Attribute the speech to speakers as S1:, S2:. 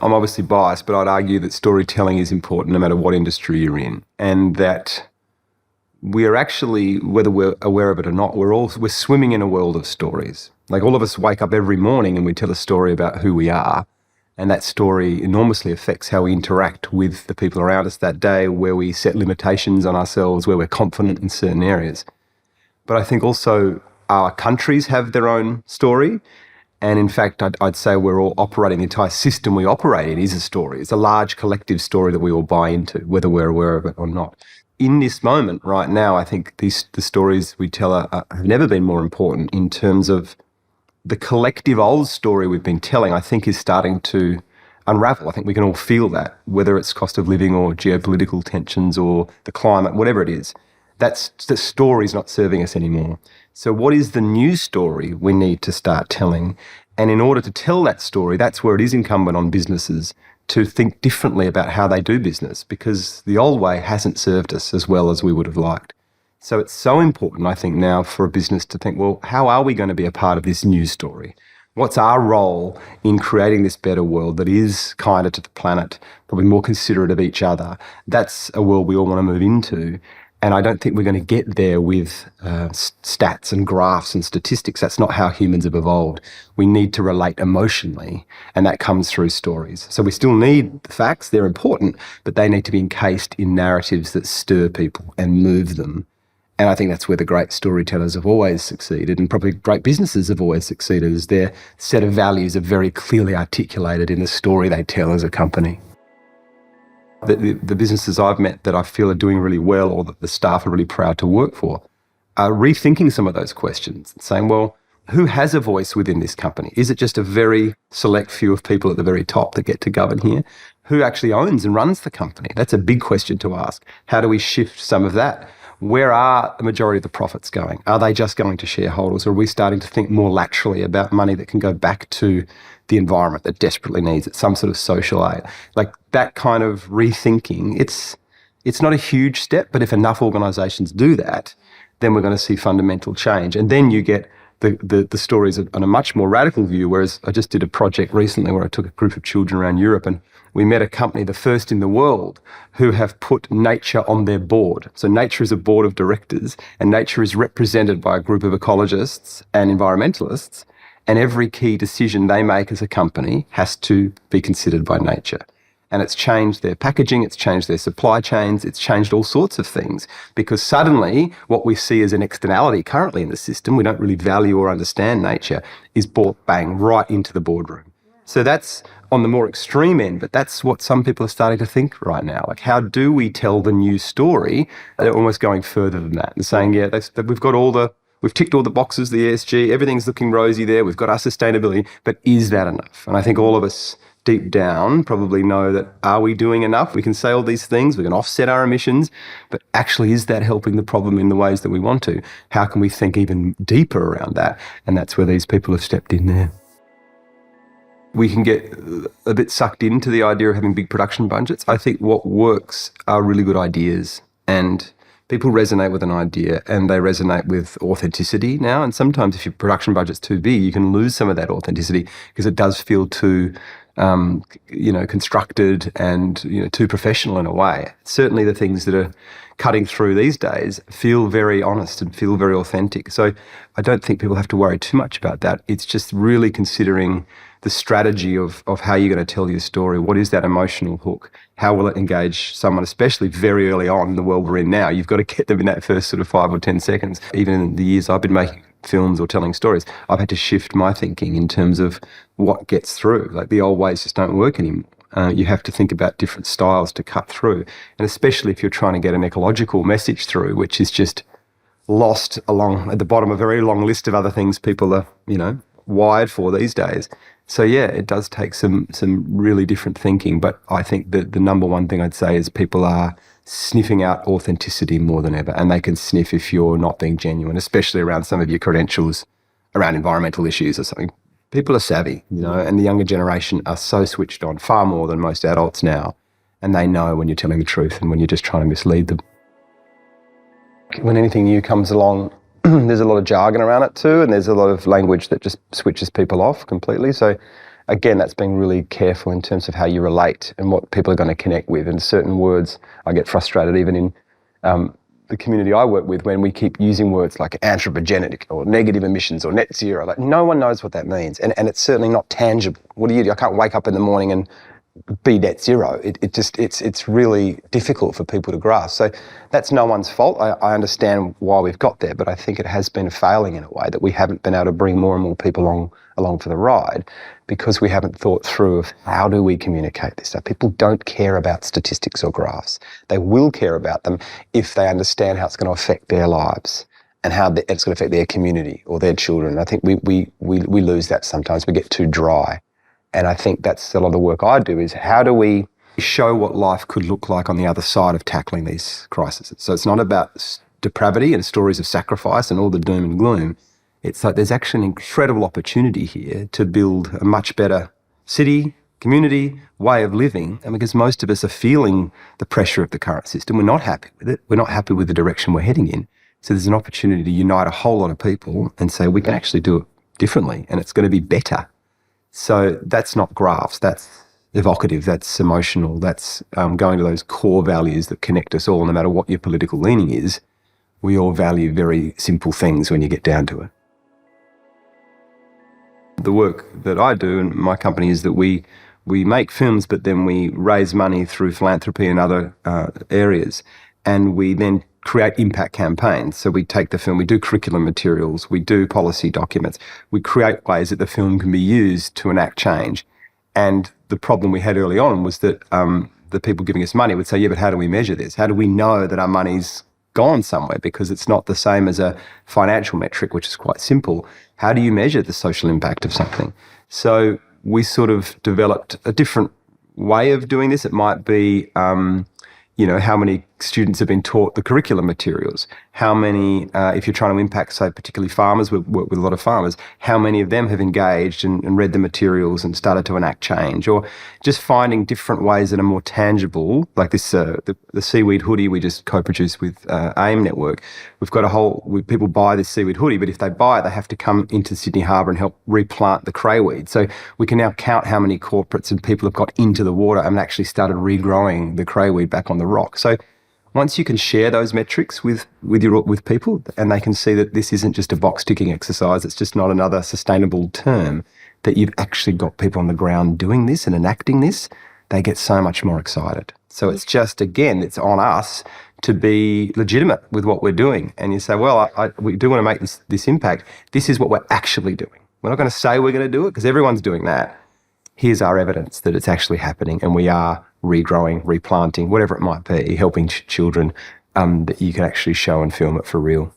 S1: I'm obviously biased, but I'd argue that storytelling is important no matter what industry you're in, and that we are actually, whether we're aware of it or not, we're swimming in a world of stories. Like all of us wake up every morning and we tell a story about who we are, and that story enormously affects how we interact with the people around us that day, where we set limitations on ourselves, where we're confident in certain areas. But I think also our countries have their own story. And in fact, I'd say we're all operating, the entire system we operate in is a story. It's a large collective story that we all buy into, whether we're aware of it or not. In this moment right now, I think the stories we tell have never been more important in terms of the collective old story we've been telling, I think, is starting to unravel. I think we can all feel that, whether it's cost of living or geopolitical tensions or the climate, whatever it is. The story's not serving us anymore. So what is the new story we need to start telling? And in order to tell that story, that's where it is incumbent on businesses to think differently about how they do business, because the old way hasn't served us as well as we would have liked. So it's so important, I think, now for a business to think, well, how are we going to be a part of this new story? What's our role in creating this better world that is kinder to the planet, probably more considerate of each other? That's a world we all want to move into. And I don't think we're going to get there with stats and graphs and statistics. That's not how humans have evolved. We need to relate emotionally, and that comes through stories. So we still need the facts. They're important, but they need to be encased in narratives that stir people and move them. And I think that's where the great storytellers have always succeeded, and probably great businesses have always succeeded, is their set of values are very clearly articulated in the story they tell as a company. The businesses I've met that I feel are doing really well, or that the staff are really proud to work for, are rethinking some of those questions and saying, well, who has a voice within this company? Is it just a very select few of people at the very top that get to govern here? Who actually owns and runs the company? That's a big question to ask. How do we shift some of that? Where are the majority of the profits going? Are they just going to shareholders, or are we starting to think more laterally about money that can go back to the environment that desperately needs it, some sort of social aid? Like that kind of rethinking, it's not a huge step, but if enough organisations do that, then we're going to see fundamental change. And then you get the stories on a much more radical view, whereas I just did a project recently where I took a group of children around Europe, and we met a company, the first in the world, who have put nature on their board. So nature is a board of directors, and nature is represented by a group of ecologists and environmentalists, and every key decision they make as a company has to be considered by nature. And it's changed their packaging, it's changed their supply chains, it's changed all sorts of things, because suddenly what we see as an externality currently in the system, we don't really value or understand nature, is brought bang right into the boardroom. So that's on the more extreme end, but that's what some people are starting to think right now. Like, how do we tell the new story? They're almost going further than that and saying, yeah, we've ticked all the boxes, the ESG, everything's looking rosy there, we've got our sustainability, but is that enough? And I think all of us deep down probably know that, are we doing enough? We can say all these things, we can offset our emissions, but actually is that helping the problem in the ways that we want to? How can we think even deeper around that? And that's where these people have stepped in there. We can get a bit sucked into the idea of having big production budgets. I think what works are really good ideas, and people resonate with an idea, and they resonate with authenticity now. And sometimes if your production budget's too big, you can lose some of that authenticity because it does feel too constructed and too professional in a way. Certainly the things that are cutting through these days feel very honest and feel very authentic. So I don't think people have to worry too much about that. It's just really considering the strategy of how you're going to tell your story. What is that emotional hook? How will it engage someone, especially very early on in the world we're in now? You've got to get them in that first sort of 5 or 10 seconds. Even in the years I've been making films or telling stories, I've had to shift my thinking in terms of what gets through. Like, the old ways just don't work anymore. You have to think about different styles to cut through. And especially if you're trying to get an ecological message through, which is just lost along at the bottom of a very long list of other things people are, wired for these days. So yeah, it does take some really different thinking. But I think that the number one thing I'd say is people are sniffing out authenticity more than ever. And they can sniff if you're not being genuine, especially around some of your credentials around environmental issues or something. People are savvy, and the younger generation are so switched on, far more than most adults now. And they know when you're telling the truth and when you're just trying to mislead them. When anything new comes along, there's a lot of jargon around it too, and there's a lot of language that just switches people off completely. So again, that's being really careful in terms of how you relate and what people are going to connect with. And certain words, I get frustrated even in the community I work with when we keep using words like anthropogenic or negative emissions or net zero. Like, no one knows what that means, and it's certainly not tangible. What do you do? I can't wake up in the morning and be net zero. It's really difficult for people to grasp. So that's no one's fault. I understand why we've got there, but I think it has been failing in a way that we haven't been able to bring more and more people along for the ride, because we haven't thought through of how do we communicate this stuff. People don't care about statistics or graphs. They will care about them if they understand how it's going to affect their lives and how it's going to affect their community or their children. I think we lose that sometimes. We get too dry. And I think that's a lot of the work I do, is how do we show what life could look like on the other side of tackling these crises. So it's not about depravity and stories of sacrifice and all the doom and gloom. It's like there's actually an incredible opportunity here to build a much better city, community, way of living. And because most of us are feeling the pressure of the current system, we're not happy with it. We're not happy with the direction we're heading in. So there's an opportunity to unite a whole lot of people and say we can actually do it differently and it's going to be better. So that's not graphs, that's evocative, that's emotional, that's going to those core values that connect us all, no matter what your political leaning is. We all value very simple things when you get down to it. The work that I do in my company is that we make films, but then we raise money through philanthropy and other areas, and we then create impact campaigns. So we take the film, we do curriculum materials, we do policy documents, we create ways that the film can be used to enact change. And the problem we had early on was that the people giving us money would say, yeah, but how do we measure this? How do we know that our money's gone somewhere? Because it's not the same as a financial metric, which is quite simple. How do you measure the social impact of something? So we sort of developed a different way of doing this. It might be, how many students have been taught the curriculum materials, how many, if you're trying to impact, say, particularly farmers, we work with a lot of farmers, how many of them have engaged and read the materials and started to enact change, or just finding different ways that are more tangible, like this, the seaweed hoodie we just co-produced with AIM Network. We've got people buy this seaweed hoodie, but if they buy it, they have to come into Sydney Harbour and help replant the crayweed. So we can now count how many corporates and people have got into the water and actually started regrowing the crayweed back on the rock. So once you can share those metrics with people, and they can see that this isn't just a box-ticking exercise, it's just not another sustainable term, that you've actually got people on the ground doing this and enacting this, they get so much more excited. So it's just, again, it's on us to be legitimate with what we're doing. And you say, well, we do want to make this impact. This is what we're actually doing. We're not going to say we're going to do it because everyone's doing that. Here's our evidence that it's actually happening, and we are regrowing, replanting, whatever it might be, helping children, that you can actually show and film it for real.